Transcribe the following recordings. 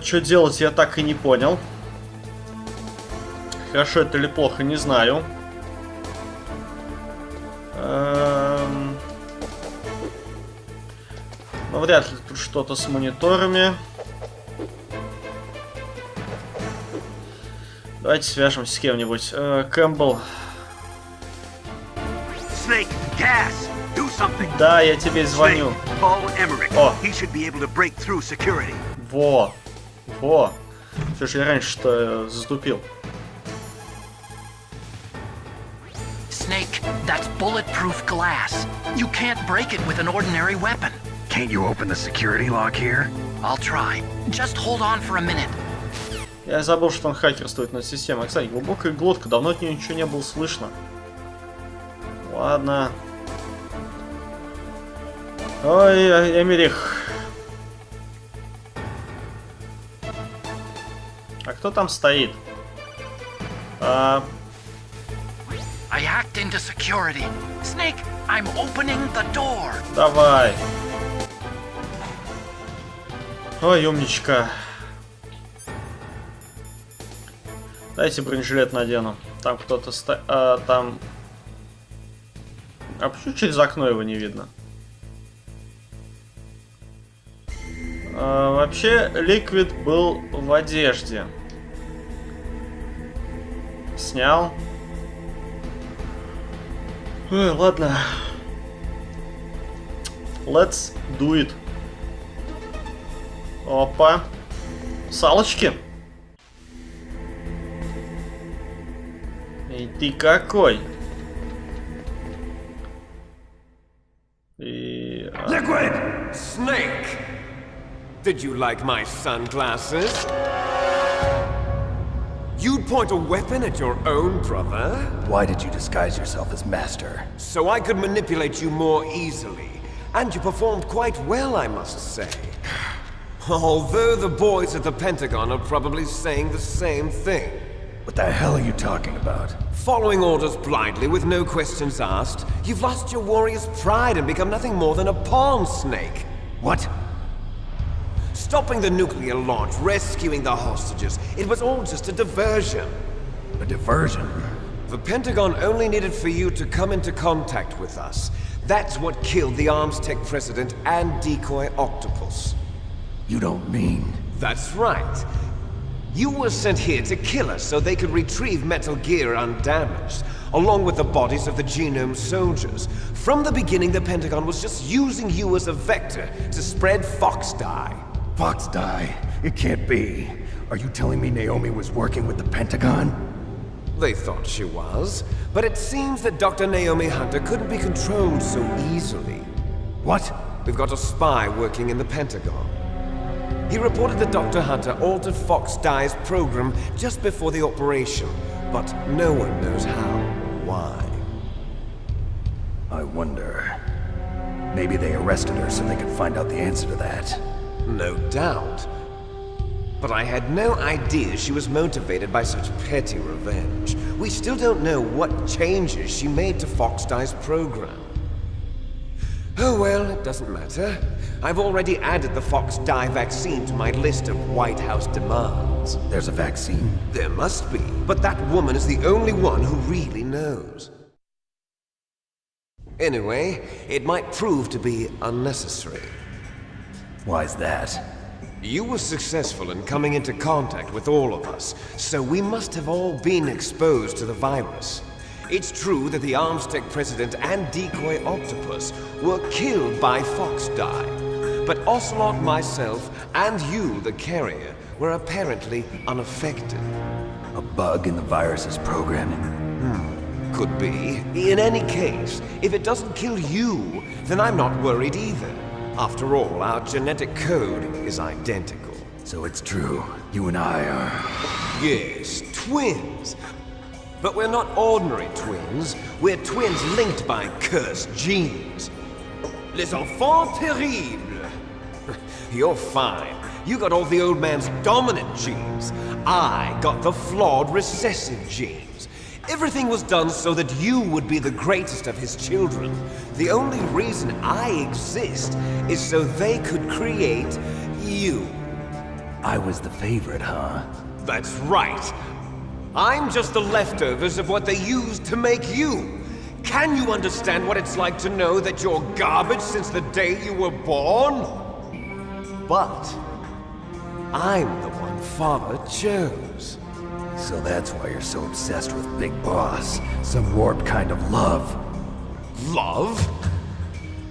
Что делать, я так и не понял. Хорошо это или плохо, не знаю. Но вряд ли тут что-то с мониторами. Давайте свяжемся с кем-нибудь. Кэмпбелл. Да, я тебе звоню. О. Во. Во. Что ж я раньше-то заступил? Snake, that's bulletproof glass. You can't break it with an ordinary weapon. Can't you open the security lock here? I'll try. Just hold on for a minute. Я забыл, что он хакерствует над системой. Кстати, глубокая глотка. Давно от нее ничего не было слышно. Ладно. Ой, Эмерих. А кто там стоит? I hacked into security. Snake, I'm opening the door. Давай. Ой, умничка. Дайте бронежилет надену. Там кто-то стоит. Там... А почему через окно его не видно? Вообще, Ликвид был в одежде. Снял. Ой, ладно. Let's do it. Опа. Салочки. И ты какой? И... Liquid! Snake! Did you like my sunglasses? You'd point a weapon at your own brother? Why did you disguise yourself as Master? So I could manipulate you more easily. And you performed quite well, I must say. Although the boys at the Pentagon are probably saying the same thing. What the hell are you talking about? Following orders blindly with no questions asked, you've lost your warrior's pride and become nothing more than a pawn, Snake. What? Stopping the nuclear launch, rescuing the hostages, it was all just a diversion. A diversion? The Pentagon only needed for you to come into contact with us. That's what killed the Arms Tech president and decoy octopus. You don't mean... That's right. You were sent here to kill us so they could retrieve Metal Gear undamaged, along with the bodies of the Genome soldiers. From the beginning, the Pentagon was just using you as a vector to spread Fox dye. Fox dye? It can't be. Are you telling me Naomi was working with the Pentagon? They thought she was, but it seems that Dr. Naomi Hunter couldn't be controlled so easily. What? We've got a spy working in the Pentagon. He reported that Dr. Hunter altered Fox Dye's program just before the operation, but no one knows how or why. I wonder... Maybe they arrested her so they could find out the answer to that. No doubt. But I had no idea she was motivated by such petty revenge. We still don't know what changes she made to Fox Dye's program. Oh well, it doesn't matter. I've already added the Fox Dye vaccine to my list of White House demands. There's a vaccine? There must be, but that woman is the only one who really knows. Anyway, it might prove to be unnecessary. Why's that? You were successful in coming into contact with all of us, so we must have all been exposed to the virus. It's true that the Arms Tech president and decoy octopus were killed by Fox Dye, but Ocelot, myself, and you, the carrier, were apparently unaffected. A bug in the virus's programming? Could be. In any case, if it doesn't kill you, then I'm not worried either. After all, our genetic code is identical. So it's true. You and I are... Yes, twins. But we're not ordinary twins. We're twins linked by cursed genes. Les enfants terribles. You're fine. You got all the old man's dominant genes. I got the flawed recessive genes. Everything was done so that you would be the greatest of his children. The only reason I exist is so they could create you. I was the favorite, huh? That's right. I'm just the leftovers of what they used to make you. Can you understand what it's like to know that you're garbage since the day you were born? But I'm the one Father chose. So that's why you're so obsessed with Big Boss. Some warped kind of love. Love?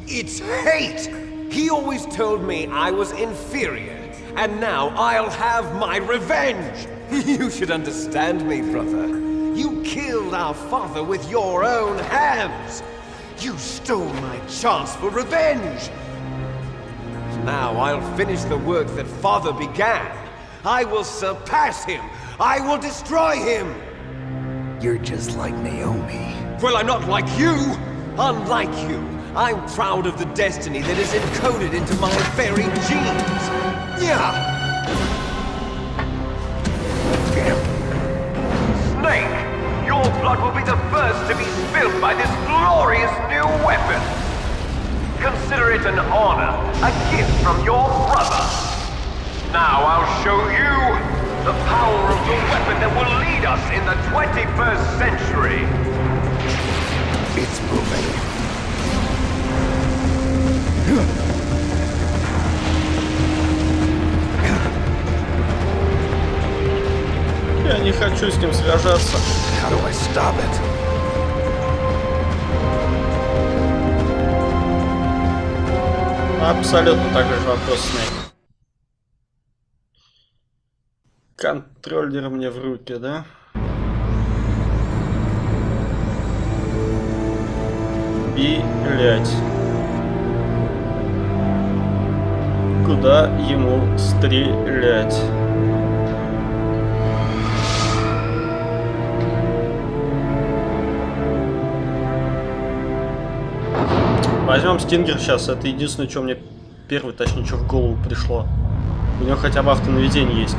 It's hate! He always told me I was inferior, and now I'll have my revenge! You should understand me, brother. You killed our father with your own hands! You stole my chance for revenge! Now I'll finish the work that Father began. I will surpass him! I will destroy him! You're just like Naomi. Well, I'm not like you! Unlike you, I'm proud of the destiny that is encoded into my very genes! Yeah! Snake! Your blood will be the first to be spilled by this glorious new weapon! Consider it an honor, a gift from your brother! Now I'll show you the power of the weapon that will lead us in the 21st century! It's moving. Я не хочу с ним сражаться. How do I stop it? Абсолютно такой же вопрос, Снейк. Контроллер мне в руки, да? Блять. Куда ему стрелять? Возьмем Стингер сейчас. Это единственное, что мне первый, точнее, что в голову пришло. У него хотя бы автонаведение есть.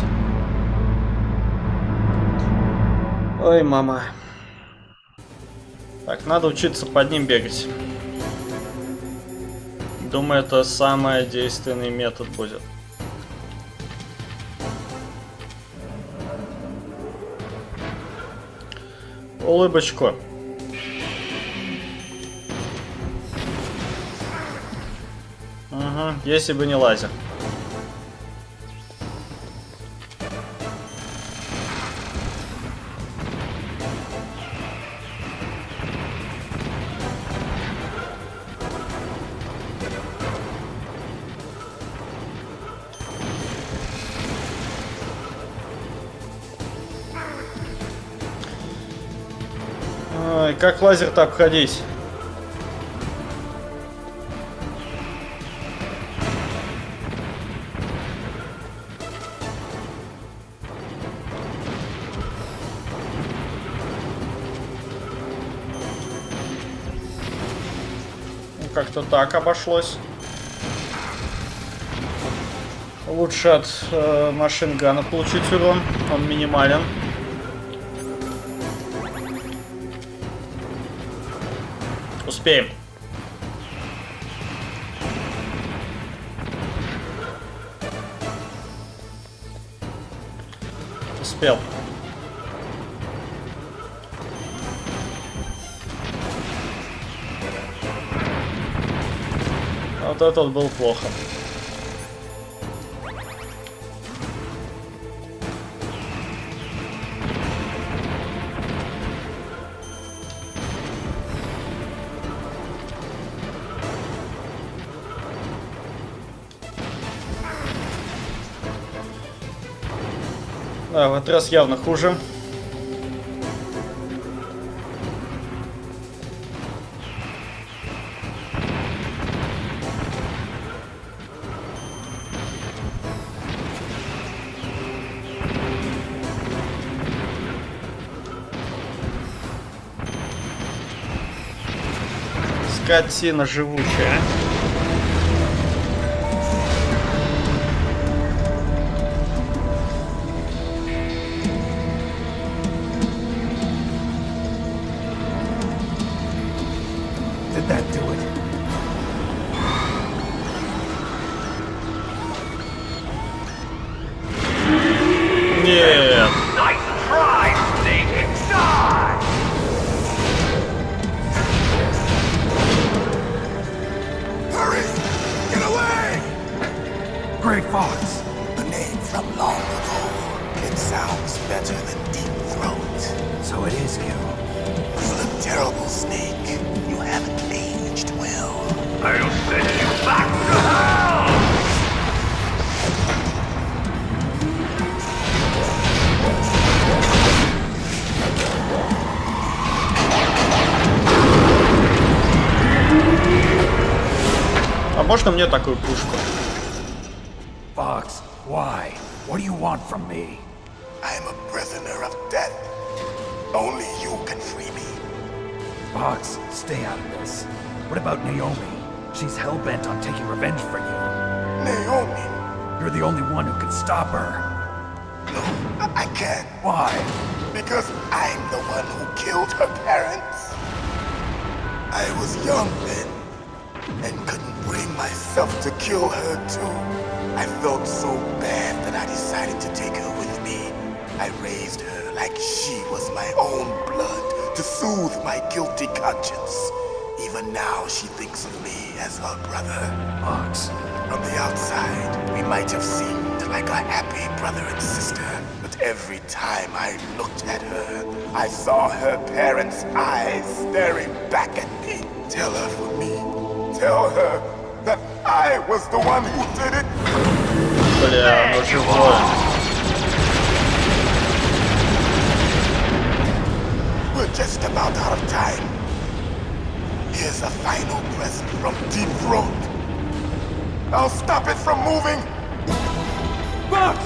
Ой, мама. Так, надо учиться под ним бегать. Думаю, это самый действенный метод будет. Улыбочку. Угу, если бы не лазер. Ой, как лазер-то обходить? Как-то так обошлось. Лучше от машин-гана получить урон. Он минимален. Успеем. Успел. Вот этот был плохо. Да, в этот раз явно хуже. Скотина живучая. Did that do it? Great Fox. A name from long ago. It sounds better than Deep Throat. So it is you. You look terrible, Snake. You haven't aged well. I'll send you back to hell! А можно мне такую пушку? Fox, why? What do you want from me? I'm a prisoner of death. Only you can free me. Fox, stay out of this. What about Naomi? She's hell-bent on taking revenge for you. Naomi? You're the only one who can stop her. No, I can't. Why? Because I'm the one who killed her parents. I was young then, and couldn't bring myself to kill her too. I felt so bad that I decided to take her with me. I raised her like she was my own blood to soothe my guilty conscience. Even now she thinks of me as her brother. Fox. From the outside, we might have seemed like a happy brother and sister, but every time I looked at her, I saw her parents' eyes staring back at me. Tell her for me. Tell her that I was the one who did it. Бля, ну живое. We're just about out of time. Here's a final present from Deep Throat. I'll stop it from moving. Fox!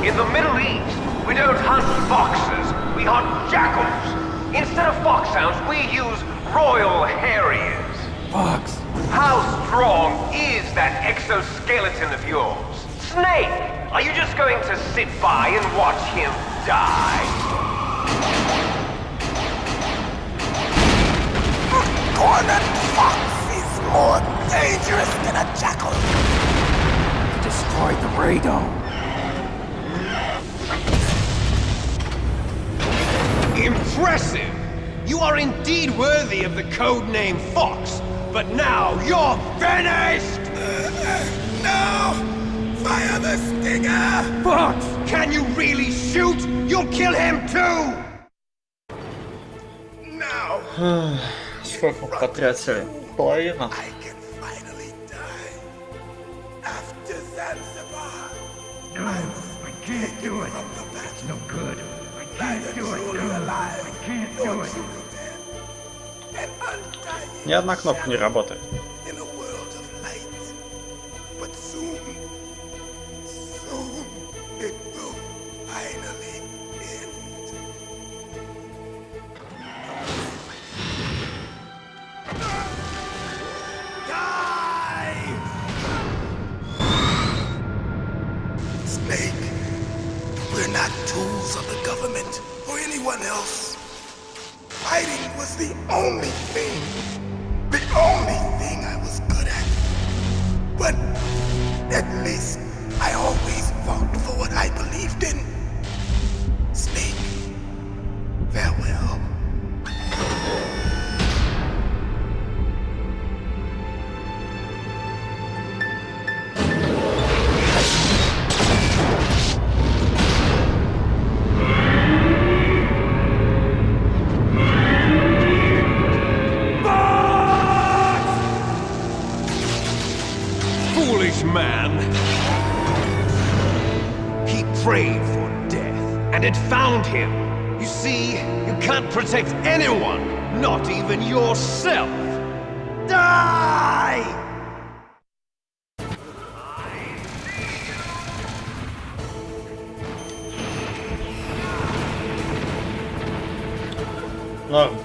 In the Middle East, we don't hunt foxes, we hunt jackals. Instead of foxhounds, we use royal harriers. Fox! How strong is that exoskeleton of yours? Snake, are you just going to sit by and watch him die? Cornered fox is more dangerous than a jackal. You destroyed the radome. Impressive! You are indeed worthy of the codename Fox, but now you're finished! No! Fire the stinger! Fox! Can you really shoot? You'll kill him too! Now Сколько потратили? Половина. I can finally die. After Zanzibar, I can't do it. from the back, No good. I neither truly alive, I can't nor do it. truly dead. And undying Ни одна кнопка не работает. in a world of light. But soon it will finally end. Die! Snake, we're not tools of the government or anyone else. Fighting was the only thing I was good at. But at least I always fought for what I believed in. Snake, farewell. Foolish man! He prayed for death, and it found him. You see, you can't protect anyone, not even yourself. Die! Норм.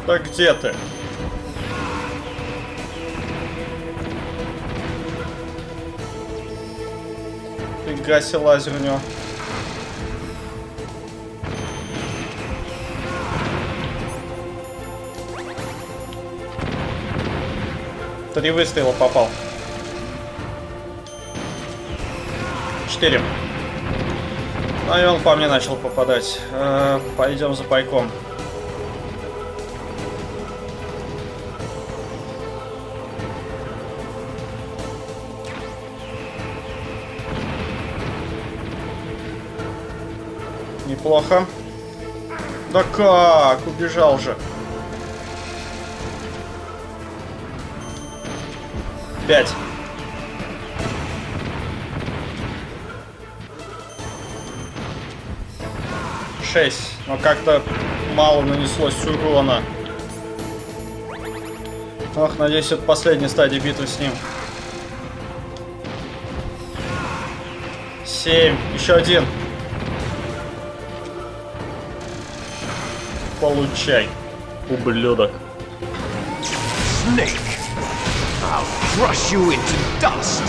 Так где ты? Нифига себе лазер у него. Три выстрела попал. 4. Ну и он по мне начал попадать. Пойдем за пайком. Неплохо. Да как? Убежал же. 5. Но как-то мало нанеслось урона. Ох, надеюсь, это последняя стадия битвы с ним. 7. Еще 1. Получай, ублюдок. Snake, I'll crush you into dust.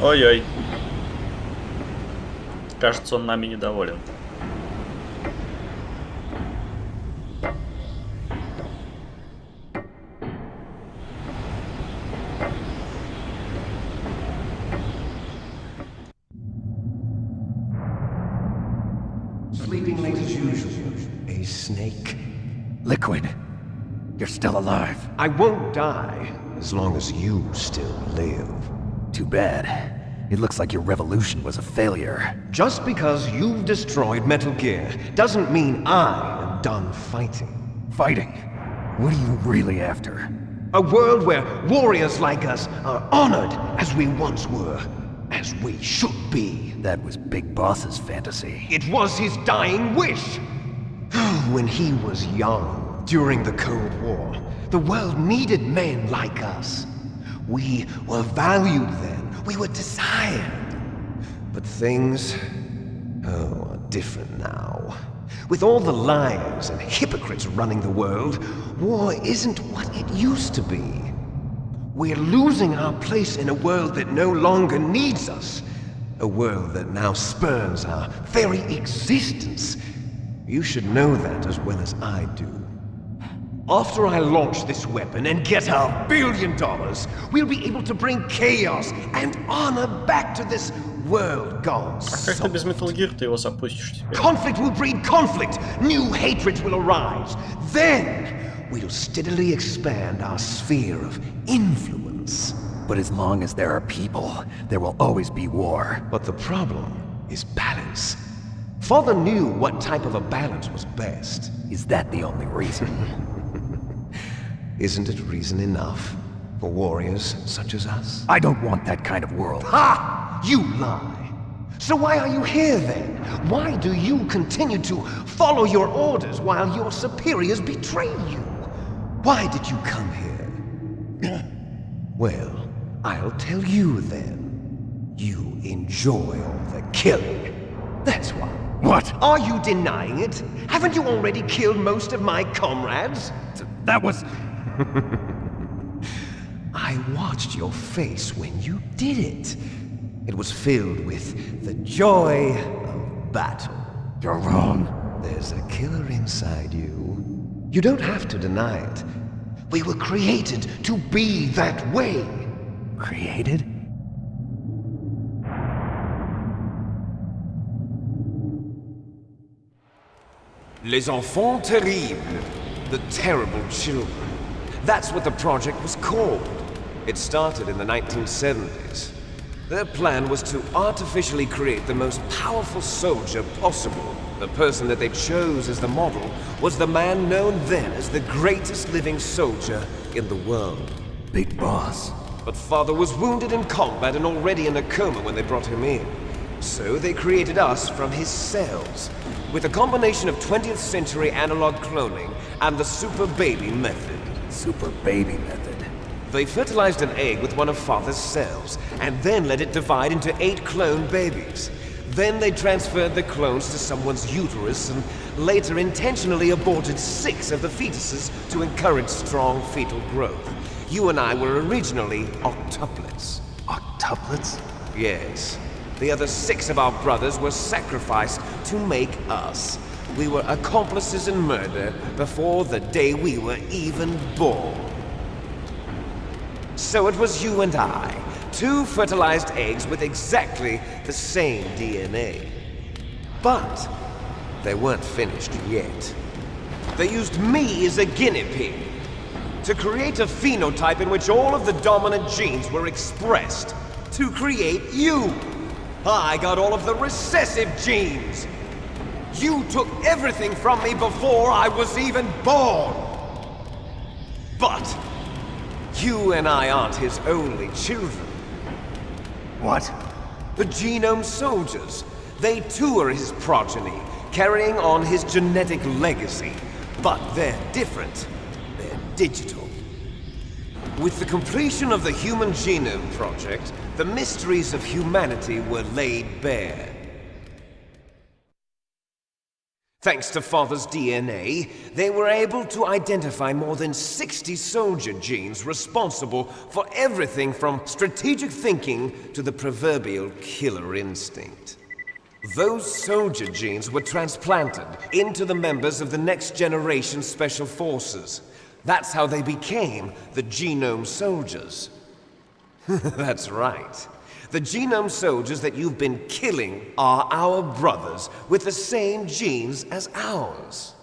Ой-ой. Кажется, он нами недоволен. Sleeping late as usual, a snake. Liquid, you're still alive. I won't die as long as you still live. Too bad. It looks like your revolution was a failure. Just because you've destroyed Metal Gear doesn't mean I am done fighting. Fighting? What are you really after? A world where warriors like us are honored as we once were, as we should be. That was Big Boss's fantasy. It was his dying wish. When he was young, during the Cold War, the world needed men like us. We were valued then. We were desired. But things, are different now. With all the liars and hypocrites running the world, war isn't what it used to be. We're losing our place in a world that no longer needs us. A world that now spurns our very existence. You should know that as well as I do. After I launch this weapon and get our $1 billion, we'll be able to bring chaos and honor back to this world gone Как ты без Metal Gear ты его запустишь теперь? Conflict will breed conflict. New hatreds will arise. Then we'll steadily expand our sphere of influence. But as long as there are people, there will always be war. But the problem is balance. Father knew what type of a balance was best. Is that the only reason? Isn't it reason enough for warriors such as us? I don't want that kind of world. Ha! You lie! So why are you here then? Why do you continue to follow your orders while your superiors betray you? Why did you come here? Well, I'll tell you then. You enjoy all the killing. That's why. What? Are you denying it? Haven't you already killed most of my comrades? That was... I watched your face when you did it. It was filled with the joy of battle. You're wrong. There's a killer inside you. You don't have to deny it. We were created to be that way. Created? Les enfants terribles. The terrible children. That's what the project was called. It started in the 1970s. Their plan was to artificially create the most powerful soldier possible. The person that they chose as the model was the man known then as the greatest living soldier in the world. Big Boss. But Father was wounded in combat and already in a coma when they brought him in. So they created us from his cells, with a combination of 20th century analog cloning and the super baby method. Super baby method. They fertilized an egg with one of Father's cells, and then let it divide into 8 clone babies. Then they transferred the clones to someone's uterus and later intentionally aborted 6 of the fetuses to encourage strong fetal growth. You and I were originally octuplets. Octuplets? Yes. The other 6 of our brothers were sacrificed to make us. We were accomplices in murder before the day we were even born. So it was you and I, 2 fertilized eggs with exactly the same DNA. But they weren't finished yet. They used me as a guinea pig to create a phenotype in which all of the dominant genes were expressed to create you. I got all of the recessive genes. You took everything from me before I was even born. But you and I aren't his only children. What? The Genome Soldiers. They too are his progeny, carrying on his genetic legacy. But they're different. They're digital. With the completion of the Human Genome Project, the mysteries of humanity were laid bare. Thanks to Father's DNA, they were able to identify more than 60 soldier genes responsible for everything from strategic thinking to the proverbial killer instinct. Those soldier genes were transplanted into the members of the next generation Special Forces. That's how they became the Genome Soldiers. That's right. The Genome Soldiers that you've been killing are our brothers with the same genes as ours.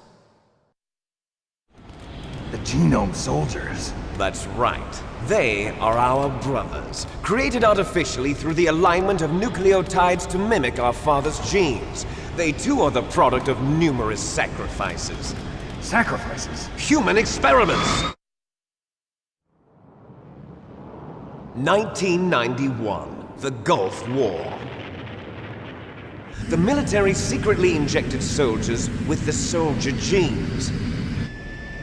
The Genome Soldiers? That's right. They are our brothers, created artificially through the alignment of nucleotides to mimic our father's genes. They too are the product of numerous sacrifices. Sacrifices? Human experiments! 1991. The Gulf War. The military secretly injected soldiers with the soldier genes.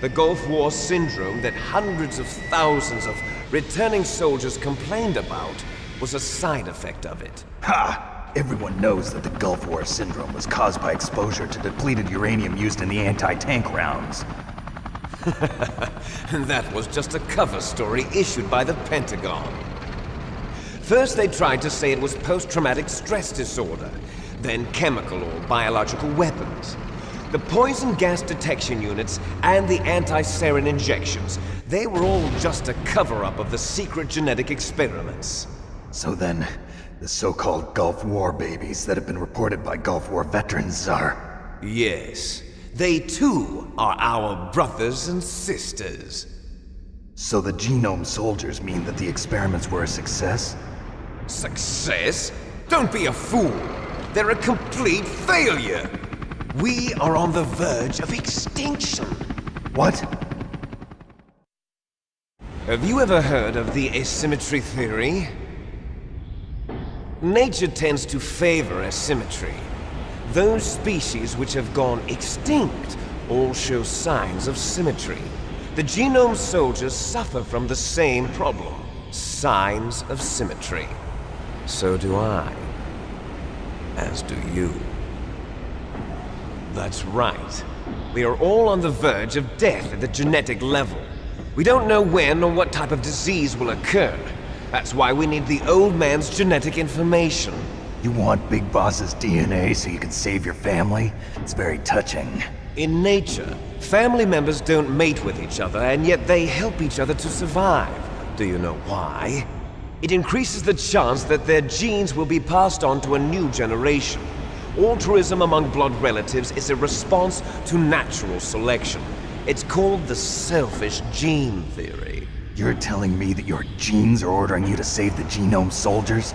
The Gulf War syndrome that hundreds of thousands of returning soldiers complained about was a side effect of it. Ha! Everyone knows that the Gulf War syndrome was caused by exposure to depleted uranium used in the anti-tank rounds. That was just a cover story issued by the Pentagon. First, they tried to say it was post-traumatic stress disorder, then chemical or biological weapons. The poison gas detection units and the anti-sarin injections, they were all just a cover-up of the secret genetic experiments. So then, the so-called Gulf War babies that have been reported by Gulf War veterans are... Yes, they too are our brothers and sisters. So the Genome Soldiers mean that the experiments were a success? Success? Don't be a fool! They're a complete failure! We are on the verge of extinction! What? Have you ever heard of the asymmetry theory? Nature tends to favor asymmetry. Those species which have gone extinct all show signs of symmetry. The Genome Soldiers suffer from the same problem. Signs of symmetry. So do I. As do you. That's right. We are all on the verge of death at the genetic level. We don't know when or what type of disease will occur. That's why we need the old man's genetic information. You want Big Boss's DNA so you can save your family? It's very touching. In nature, family members don't mate with each other, and yet they help each other to survive. Do you know why? It increases the chance that their genes will be passed on to a new generation. Altruism among blood relatives is a response to natural selection. It's called the selfish gene theory. You're telling me that your genes are ordering you to save the Genome Soldiers?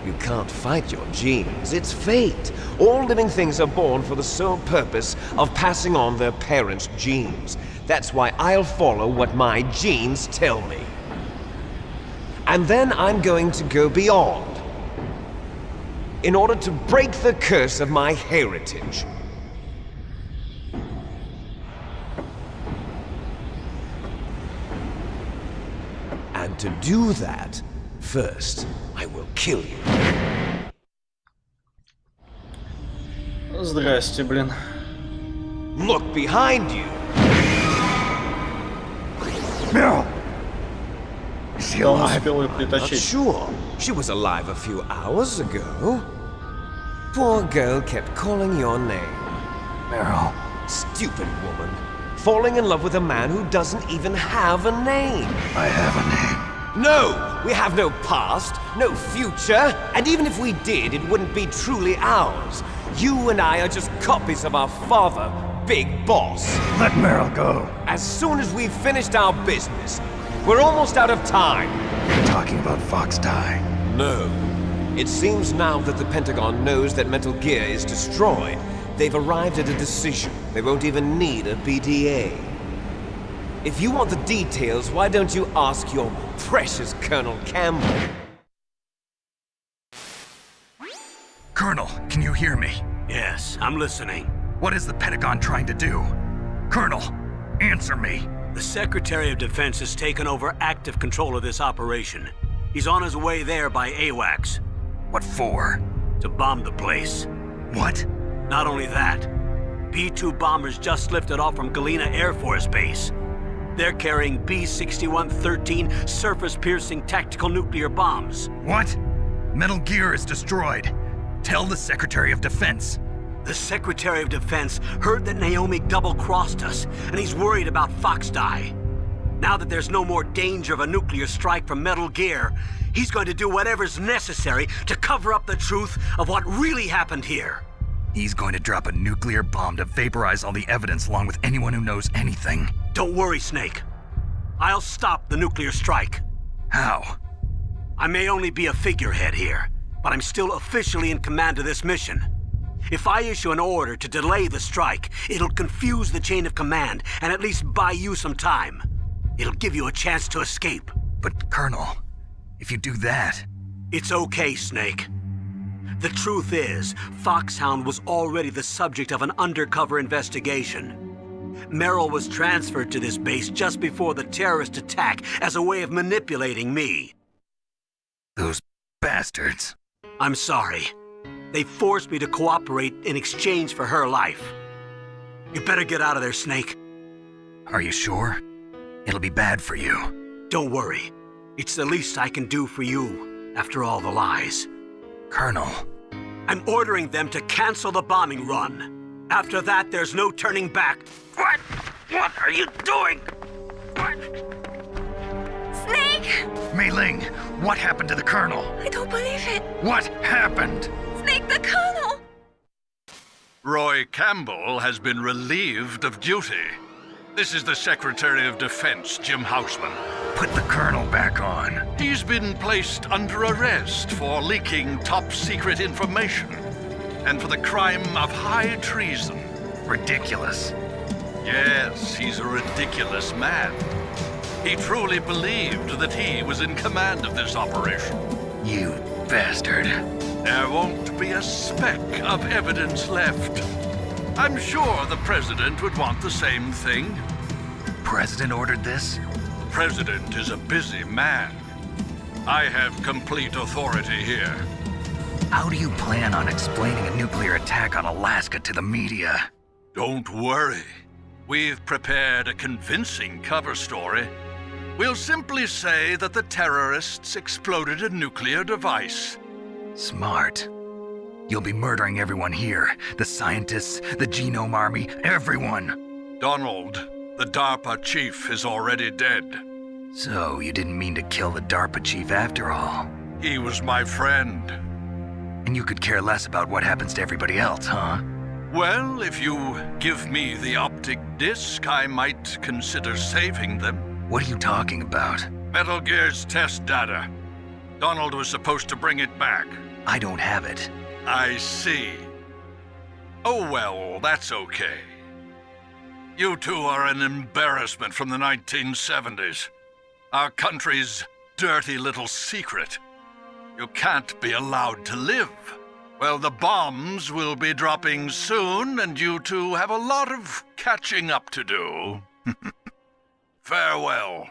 You can't fight your genes. It's fate. All living things are born for the sole purpose of passing on their parents' genes. That's why I'll follow what my genes tell me. And then I'm going to go beyond, in order to break the curse of my heritage. And to do that, first, I will kill you. Здрасте, блин. Look behind you. Meryl! Is she Он alive? успел ее Not притащить. sure. She was alive a few hours ago. Poor girl kept calling your name. Meryl. Stupid woman. Falling in love with a man who doesn't even have a name. I have a name. No! We have no past, no future, and even if we did, it wouldn't be truly ours. You and I are just copies of our father, Big Boss. Let Meryl go. As soon as we've finished our business, we're almost out of time. You're talking about Fox Die. No. It seems now that the Pentagon knows that Metal Gear is destroyed, they've arrived at a decision. They won't even need a BDA. If you want the details, why don't you ask your precious Colonel Campbell? Colonel, can you hear me? Yes, I'm listening. What is the Pentagon trying to do? Colonel, answer me. The Secretary of Defense has taken over active control of this operation. He's on his way there by AWACS. What for? To bomb the place. What? Not only that, B-2 bombers just lifted off from Galena Air Force Base. They're carrying B-61-13 surface-piercing tactical nuclear bombs. What? Metal Gear is destroyed. Tell the Secretary of Defense. The Secretary of Defense heard that Naomi double-crossed us, and he's worried about Fox Die. Now that there's no more danger of a nuclear strike from Metal Gear, he's going to do whatever's necessary to cover up the truth of what really happened here. He's going to drop a nuclear bomb to vaporize all the evidence along with anyone who knows anything. Don't worry, Snake. I'll stop the nuclear strike. How? I may only be a figurehead here, but I'm still officially in command of this mission. If I issue an order to delay the strike, it'll confuse the chain of command and at least buy you some time. It'll give you a chance to escape. But, Colonel, if you do that... It's okay, Snake. The truth is, Foxhound was already the subject of an undercover investigation. Merrill was transferred to this base just before the terrorist attack as a way of manipulating me. Those bastards. I'm sorry. They forced me to cooperate in exchange for her life. You better get out of there, Snake. Are you sure? It'll be bad for you. Don't worry. It's the least I can do for you, after all the lies. Colonel. I'm ordering them to cancel the bombing run. After that, there's no turning back. What? What are you doing? What? Snake! Mei Ling, what happened to the Colonel? I don't believe it. What happened? Snake, the Colonel! Roy Campbell has been relieved of duty. This is the Secretary of Defense, Jim Houseman. Put the Colonel back on. He's been placed under arrest for leaking top-secret information and for the crime of high treason. Ridiculous. Yes, he's a ridiculous man. He truly believed that he was in command of this operation. You bastard. There won't be a speck of evidence left. I'm sure the President would want the same thing. President ordered this? President is a busy man. I have complete authority here. How do you plan on explaining a nuclear attack on Alaska to the media? Don't worry. We've prepared a convincing cover story. We'll simply say that the terrorists exploded a nuclear device. Smart. You'll be murdering everyone here. The scientists, the Genome Army, everyone. Donald, the DARPA chief, is already dead. So you didn't mean to kill the DARPA chief after all. He was my friend. And you could care less about what happens to everybody else, huh? Well, if you give me the optic disc, I might consider saving them. What are you talking about? Metal Gear's test data. Donald was supposed to bring it back, I don't have it. I see. Oh well, that's okay. You two are an embarrassment from the 1970s. Our country's dirty little secret. You can't be allowed to live. Well, the bombs will be dropping soon, and you two have a lot of catching up to do. Farewell.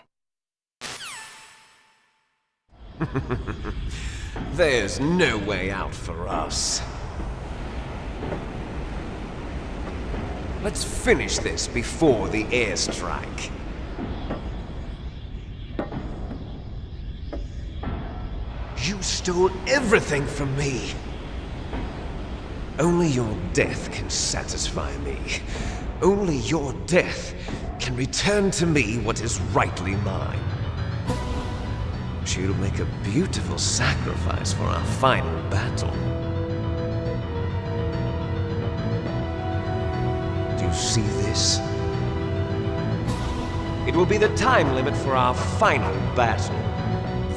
There's no way out for us. Let's finish this before the airstrike. You stole everything from me. Only your death can satisfy me. Only your death can return to me what is rightly mine. She'll make a beautiful sacrifice for our final battle. Do you see this? It will be the time limit for our final battle.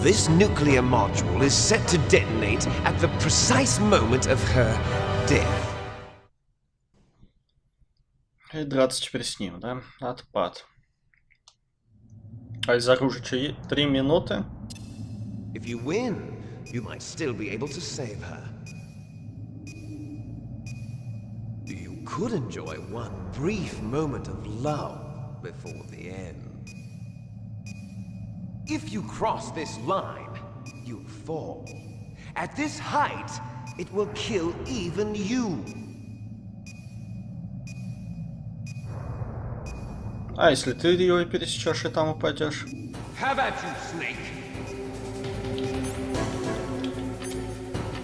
This nuclear module is set to detonate at the precise moment of her death. И драться теперь с ним, да? Отпад. А из оружия 3 минуты. If you win, you might still be able to save her. You could enjoy one brief moment of love before the end. If you cross this line, you'll fall. At this height, it will kill even you. А если ты ее пересечешь и там упадешь? How about you, Snake?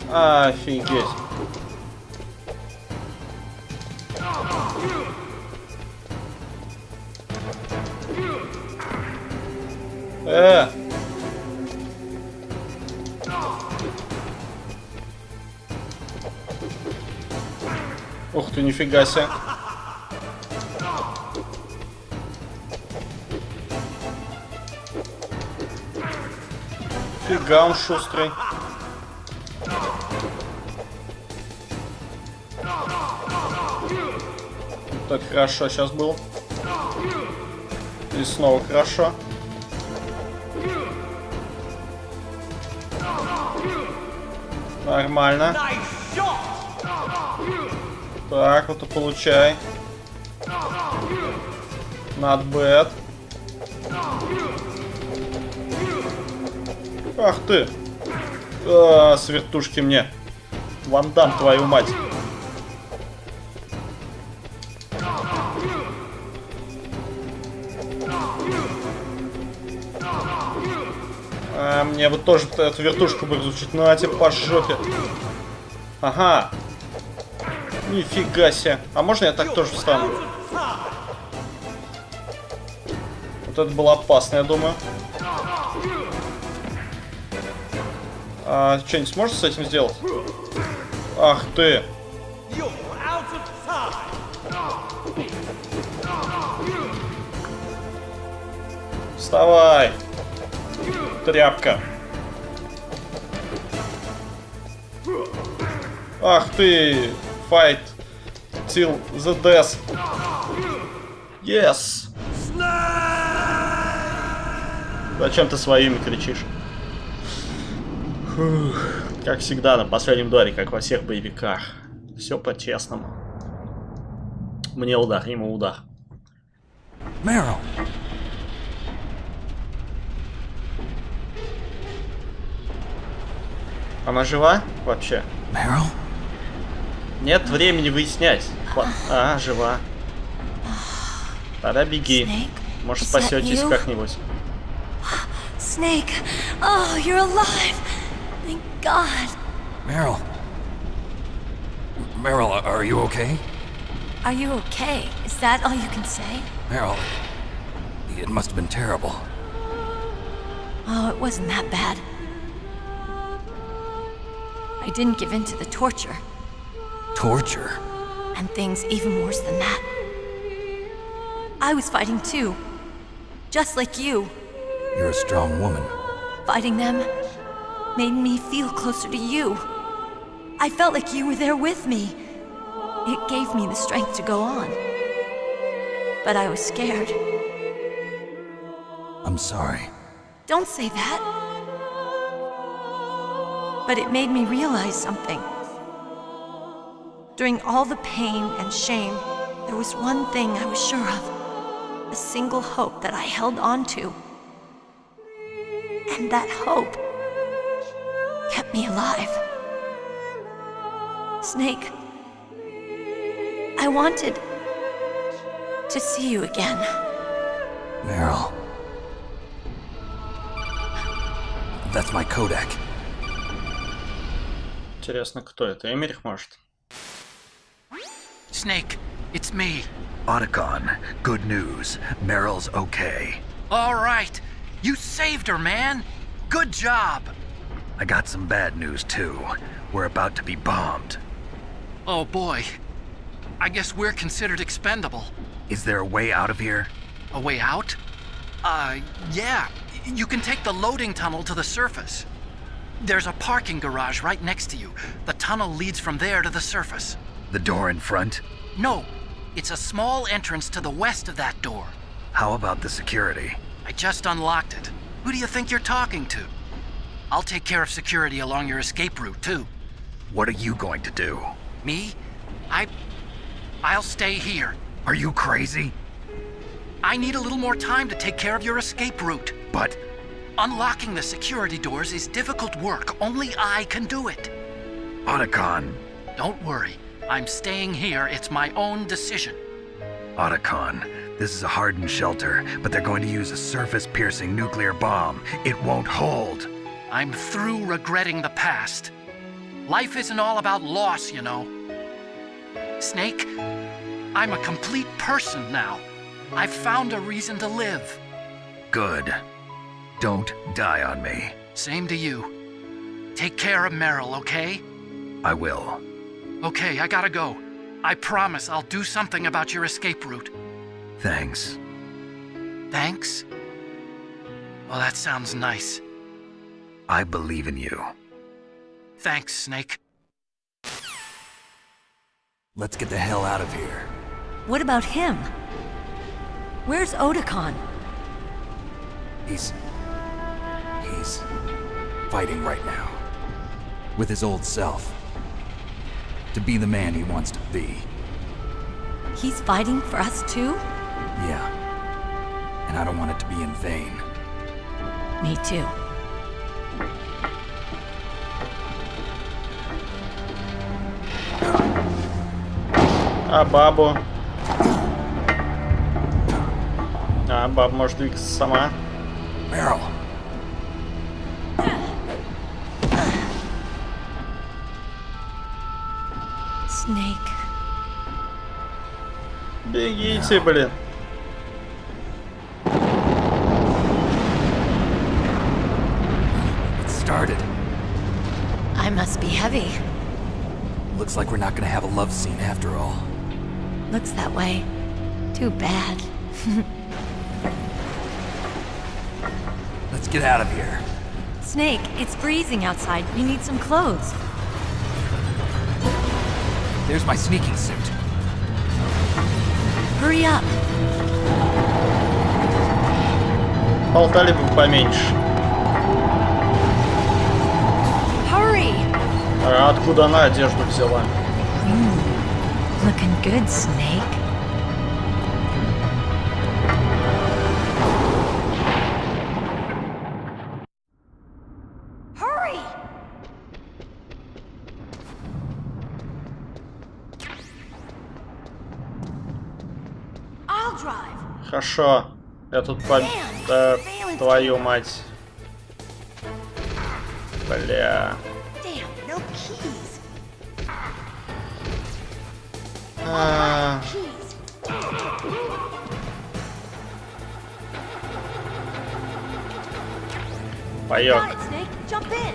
Офигеть. Ух ты, нифига себе. Фига он шустрый. Так, хорошо, сейчас был. И снова хорошо. Нормально. Так, вот и получай. Not bad. Ах ты! С вертушки мне. Ван Дам, твою мать. Мне бы тоже эту вертушку бы разучить. На тебе по жопе. Ага. Нифига себе. А можно я так тоже встану? Вот это было опасно, я думаю. Что-нибудь сможешь с этим сделать? Ах ты. Вставай. Тряпка. Ах ты. Fight till the death. Yes. Зачем ты своими кричишь? Фух. Как всегда, на последнем доре, как во всех боевиках. Все по-честному. Мне удар, ему удар. Meryl. Она жива вообще? Meryl? Нет времени выяснять. А, жива. Тогда беги. Может, спасетесь как-нибудь. Snake! Oh, you're alive! Thank God! Meryl. Meryl, are you okay? Are you okay? Is that all you can say? Meryl, it must have been terrible. Oh, it wasn't that bad. I didn't give in to the torture. Torture? And things even worse than that. I was fighting too. Just like you. You're a strong woman. Fighting them made me feel closer to you. I felt like you were there with me. It gave me the strength to go on. But I was scared. I'm sorry. Don't say that. But it made me realize something. During all the pain and shame, there was one thing I was sure of. A single hope that I held on to. And that hope kept me alive. Snake, I wanted to see you again. Meryl. That's my Kodak. Интересно, кто это? Эмерих, может? Snake, it's me. Otacon, good news. Meryl's okay. All right. You saved her, man. Good job. I got some bad news, too. We're about to be bombed. Oh, boy. I guess we're considered expendable. Is there a way out of here? A way out? Yeah. You can take the loading tunnel to the surface. There's a parking garage right next to you. The tunnel leads from there to the surface. The door in front? No. It's a small entrance to the west of that door. How about the security? I just unlocked it. Who do you think you're talking to? I'll take care of security along your escape route, too. What are you going to do? Me? I'll stay here. Are you crazy? I need a little more time to take care of your escape route. But unlocking the security doors is difficult work. Only I can do it. Otacon. Don't worry. I'm staying here. It's my own decision. Otacon, this is a hardened shelter, but they're going to use a surface-piercing nuclear bomb. It won't hold. I'm through regretting the past. Life isn't all about loss, you know. Snake, I'm a complete person now. I've found a reason to live. Good. Don't die on me. Same to you. Take care of Meryl, okay? I will. Okay, I gotta go. I promise I'll do something about your escape route. Thanks. Thanks? Well, that sounds nice. I believe in you. Thanks, Snake. Let's get the hell out of here. What about him? Where's Otacon? He's fighting right now. With his old self. To be the man he wants to be. He's fighting for us too? Yeah. And I don't want it to be in vain. Me too. А бабу? А, баба может двигаться сама. Meryl. Snake. Бегите, блин. It started. I must be heavy. Looks like we're not gonna have a love scene after all. Looks that way. Too bad. Let's get out of here. Snake, it's freezing outside. You need some clothes. There's my sneaking suit. Hurry up. Болтали бы поменьше. Hurry. А откуда она одежду взяла? Looking good, Snake. Hurry. I'll drive. Хорошо. Я тут Да, твою мать. Бля. Damn, no keys. Паёк. Got it, Snake. Jump in.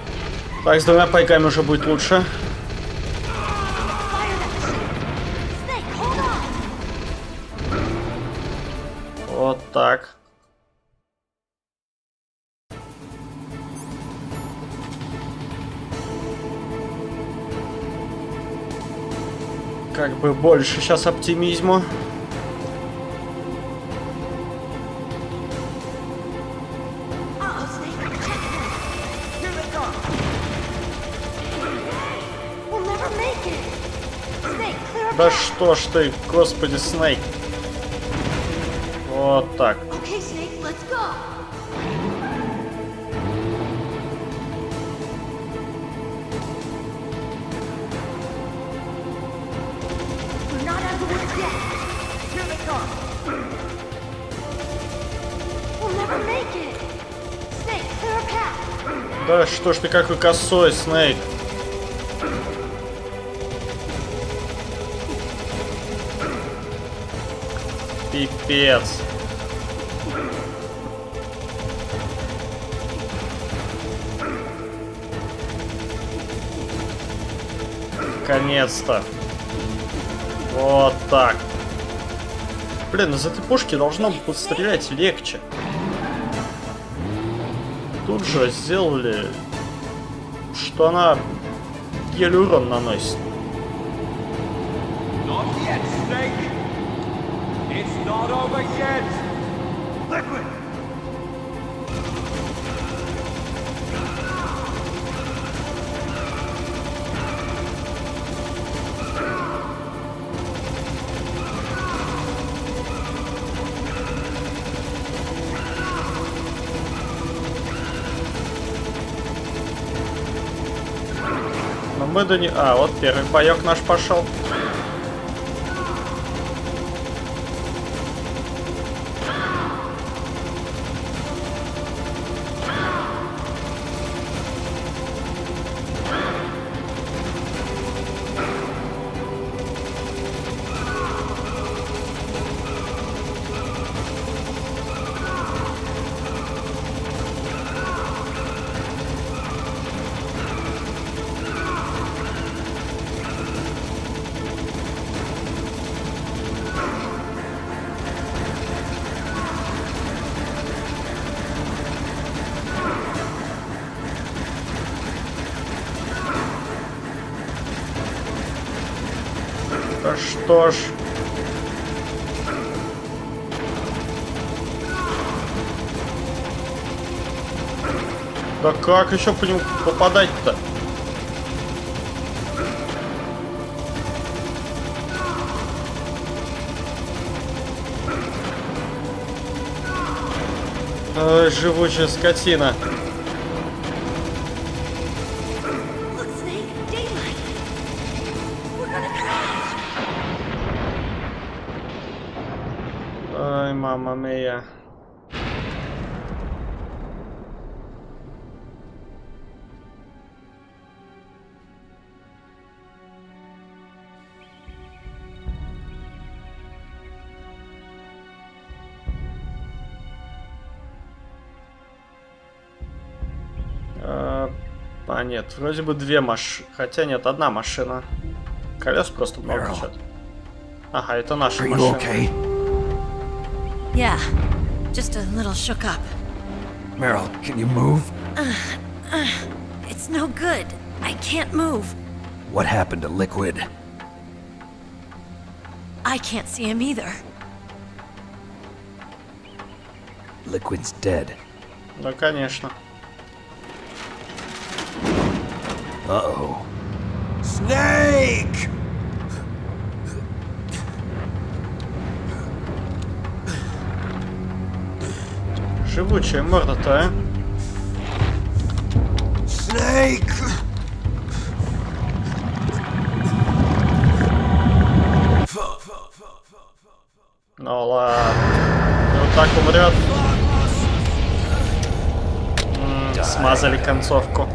Так, с двумя пайками уже будет лучше. Fire that machine. Snake, hold on. Вот так. как бы больше сейчас оптимизма. Да что ж ты, господи, Снейк. Вот так. Да что ж ты какой косой, Снейк. Пипец. Наконец-то. Вот так. Блин, из этой пушки должно быть стрелять легче. Тут же сделали, что она еле урон наносит. Но мы до не... А, вот первый паёк наш пошел. Да что ж. Да как еще по нему попадать-то? Ой, живучая скотина. Ой, мама мия. А нет, вроде бы две машины. Хотя нет, одна машина. Колес просто много чего-то. Ага, это наша машина. Yeah, just a little shook up. Meryl, can you move? It's no good. I can't move. What happened to Liquid? I can't see him either. Liquid's dead. Да, конечно. Uh-oh. Snake! Живучая морда-то, а? Snake! Ну ладно. И вот так умрет. Смазали концовку.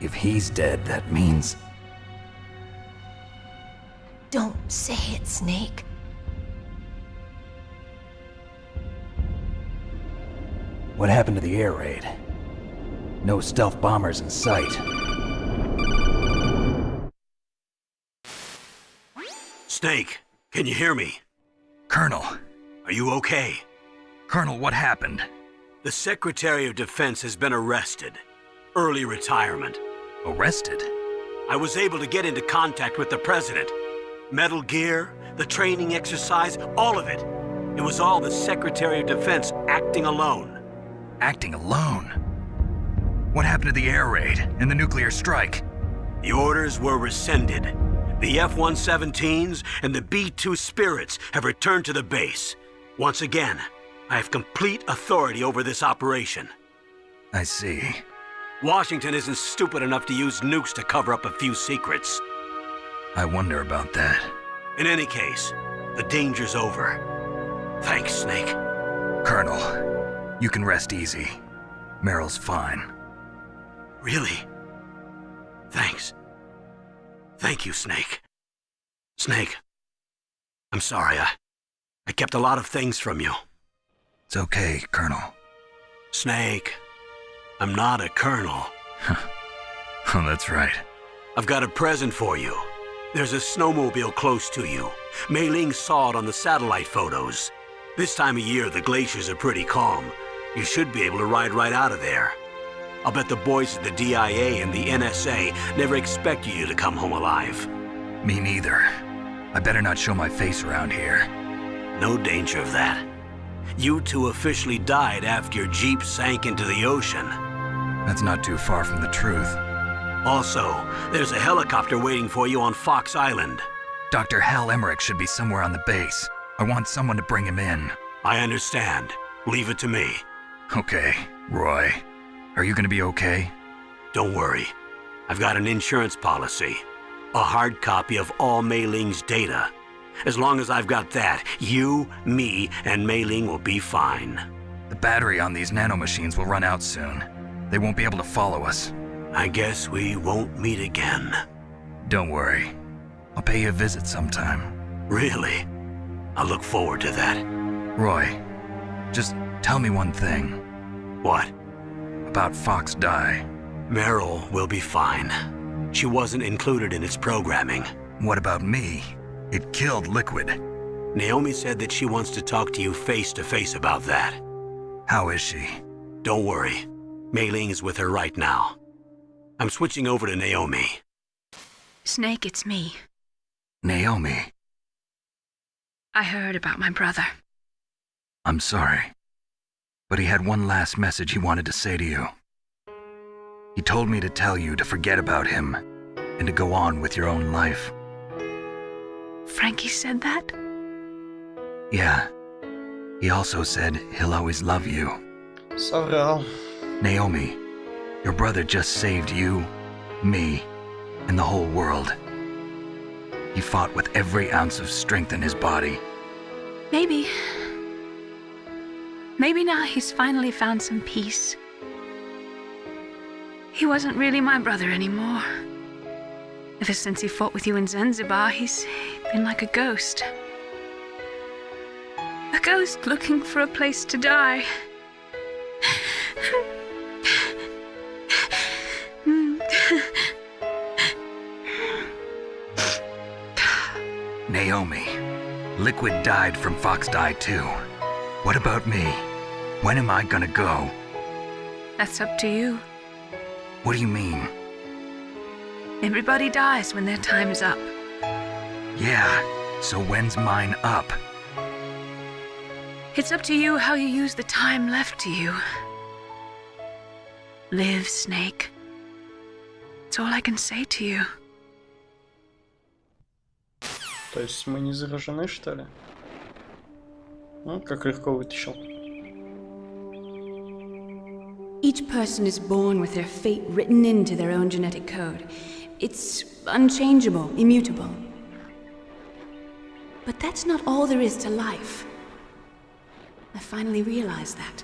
If he's dead, that means... Don't say it, Snake. What happened to the air raid? No stealth bombers in sight. Snake, can you hear me? Colonel. Are you okay? Colonel, what happened? The Secretary of Defense has been arrested. Early retirement. Arrested? I was able to get into contact with the President. Metal Gear, the training exercise, all of it. It was all the Secretary of Defense acting alone. Acting alone? What happened to the air raid and the nuclear strike? The orders were rescinded. The F-117s and the B-2 Spirits have returned to the base. Once again, I have complete authority over this operation. I see. Washington isn't stupid enough to use nukes to cover up a few secrets. I wonder about that. In any case, the danger's over. Thanks, Snake. Colonel, you can rest easy. Meryl's fine. Really? Thanks. Thank you, Snake. Snake, I'm sorry, I kept a lot of things from you. It's okay, Colonel. Snake, I'm not a colonel. Oh, that's right. I've got a present for you. There's a snowmobile close to you. Mei Ling saw it on the satellite photos. This time of year, the glaciers are pretty calm. You should be able to ride right out of there. I'll bet the boys at the DIA and the NSA never expected you to come home alive. Me neither. I better not show my face around here. No danger of that. You two officially died after your Jeep sank into the ocean. That's not too far from the truth. Also, there's a helicopter waiting for you on Fox Island. Dr. Hal Emmerich should be somewhere on the base. I want someone to bring him in. I understand. Leave it to me. Okay, Roy. Are you gonna be okay? Don't worry. I've got an insurance policy. A hard copy of all Mei Ling's data. As long as I've got that, you, me, and Mei Ling will be fine. The battery on these nanomachines will run out soon. They won't be able to follow us. I guess we won't meet again. Don't worry. I'll pay you a visit sometime. Really? I look forward to that. Roy, just tell me one thing. What? About Fox Die. Meryl will be fine. She wasn't included in its programming. What about me? It killed Liquid. Naomi said that she wants to talk to you face to face about that. How is she? Don't worry. Mei Ling is with her right now. I'm switching over to Naomi. Snake, it's me. Naomi. I heard about my brother. I'm sorry. But he had one last message he wanted to say to you. He told me to tell you to forget about him and to go on with your own life. Frankie said that? Yeah. He also said he'll always love you. Соврал. Naomi, your brother just saved you, me, and the whole world. He fought with every ounce of strength in his body. Maybe. Maybe now he's finally found some peace. He wasn't really my brother anymore. Ever since he fought with you in Zanzibar, he's been like a ghost. A ghost looking for a place to die. Naomi, Liquid died from Fox Die too. What about me? When am I gonna go? That's up to you. What do you mean? Everybody dies when their time is up. Yeah, so when's mine up? It's up to you how you use the time left to you. Live, Snake. That's all I can say to you. То есть мы не заражены, что ли? Ну, как легко вытащил. Each person is born with their fate written into their own genetic code. It's unchangeable, immutable. But that's not all there is to life. I finally realized that.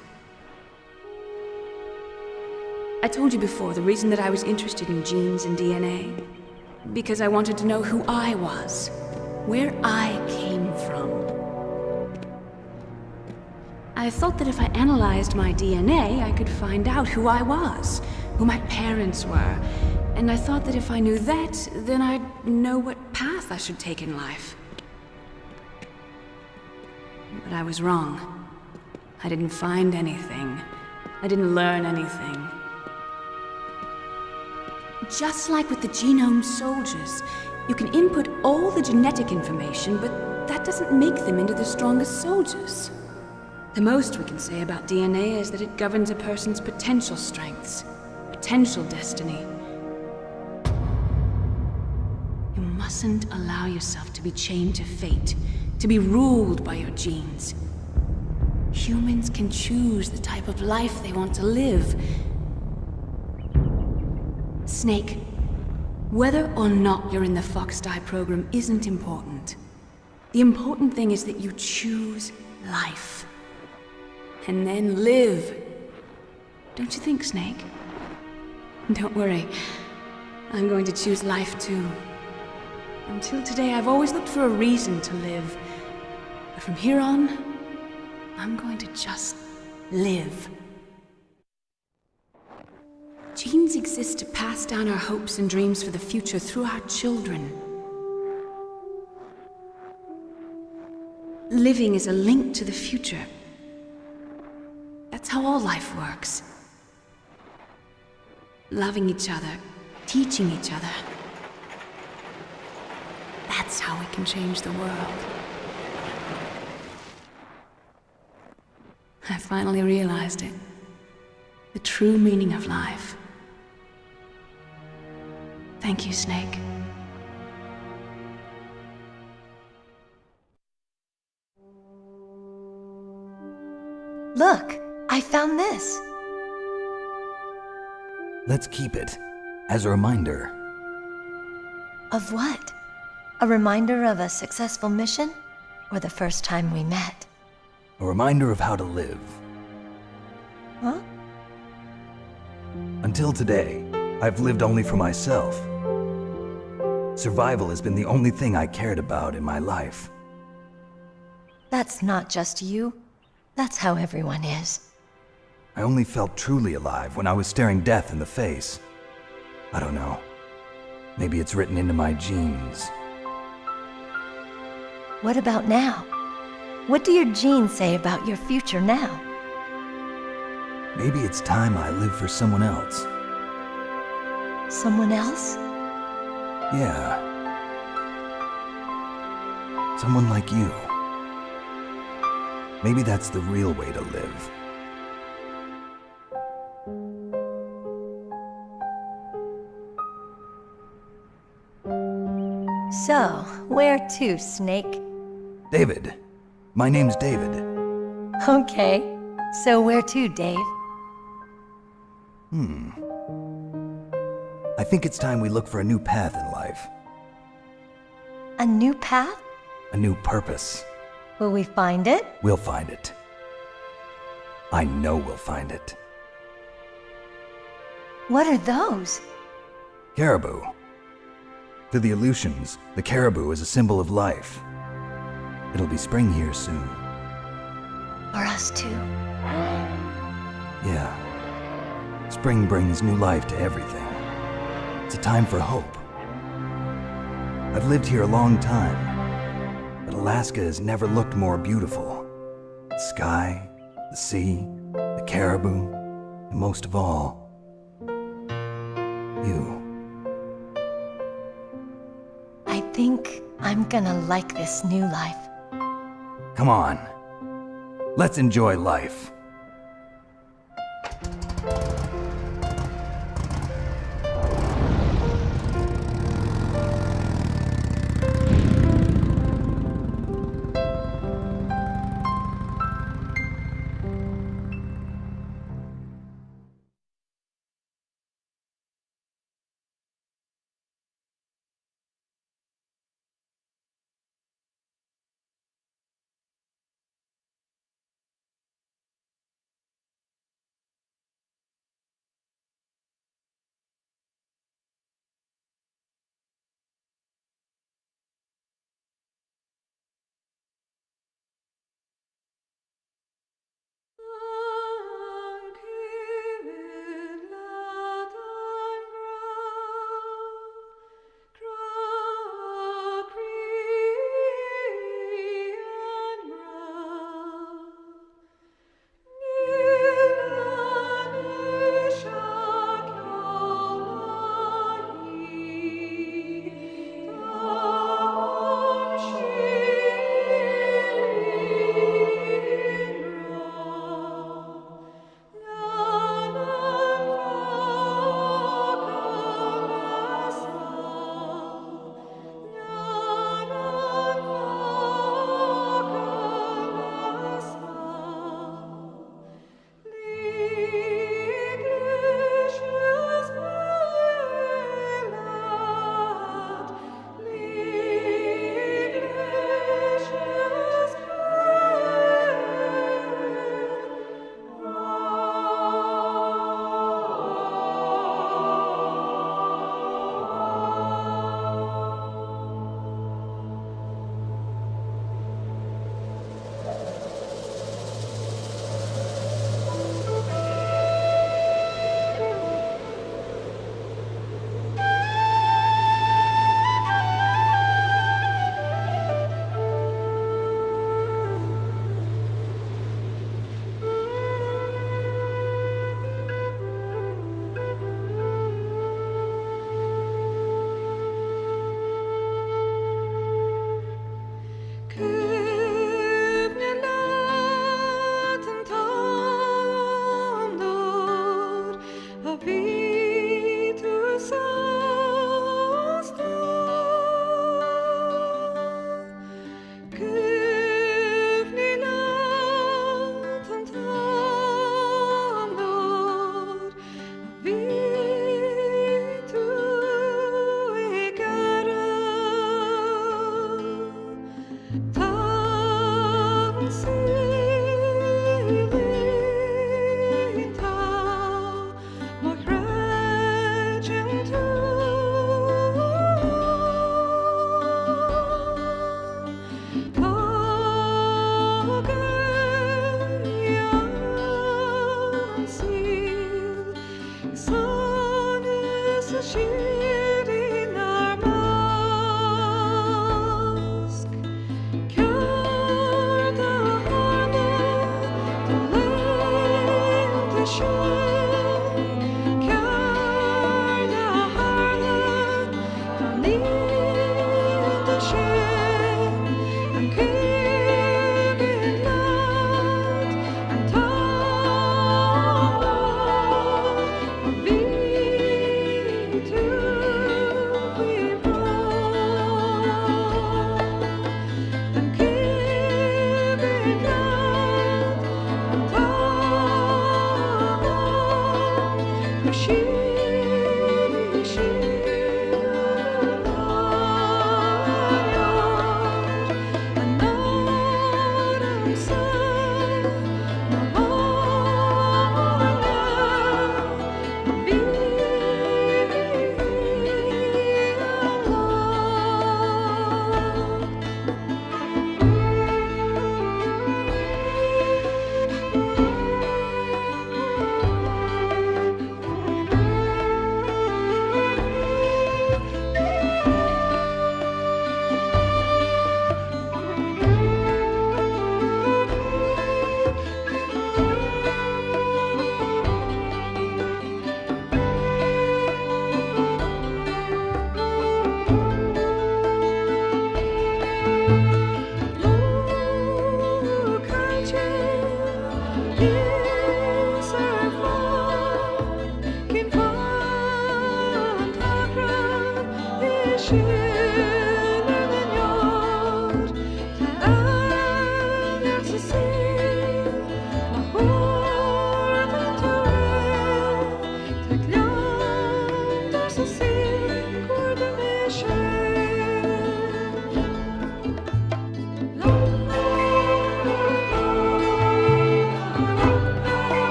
I told you before the reason that I was interested in genes and DNA. Because I wanted to know who I was, where I came from. I thought that if I analyzed my DNA, I could find out who I was, who my parents were. And I thought that if I knew that, then I'd know what path I should take in life. But I was wrong. I didn't find anything. I didn't learn anything. Just like with the genome soldiers, you can input all the genetic information, but that doesn't make them into the strongest soldiers. The most we can say about DNA is that it governs a person's potential strengths, potential destiny. You mustn't allow yourself to be chained to fate, to be ruled by your genes. Humans can choose the type of life they want to live. Snake, whether or not you're in the Fox-Die program isn't important. The important thing is that you choose life. And then live. Don't you think, Snake? Don't worry. I'm going to choose life too. Until today, I've always looked for a reason to live. But from here on, I'm going to just live. Genes exist to pass down our hopes and dreams for the future through our children. Living is a link to the future. That's how all life works. Loving each other, teaching each other. That's how we can change the world. I finally realized it. The true meaning of life. Thank you, Snake. Look, I found this. Let's keep it as a reminder. Of what? A reminder of a successful mission? Or the first time we met? A reminder of how to live. Huh? Until today, I've lived only for myself. Survival has been the only thing I cared about in my life. That's not just you. That's how everyone is. I only felt truly alive when I was staring death in the face. I don't know. Maybe it's written into my genes. What about now? What do your genes say about your future now? Maybe it's time I live for someone else. Someone else? Yeah. Someone like you. Maybe that's the real way to live. So, where to, Snake? David. My name's David. Okay. So where to, Dave? I think it's time we look for a new path in life. A new path? A new purpose. Will we find it? We'll find it. I know we'll find it. What are those? Caribou. To the Aleutians, the caribou is a symbol of life. It'll be spring here soon. For us too? Yeah. Spring brings new life to everything. It's a time for hope. I've lived here a long time, but Alaska has never looked more beautiful. The sky, the sea, the caribou, and most of all, you. I think I'm gonna like this new life. Come on. Let's enjoy life.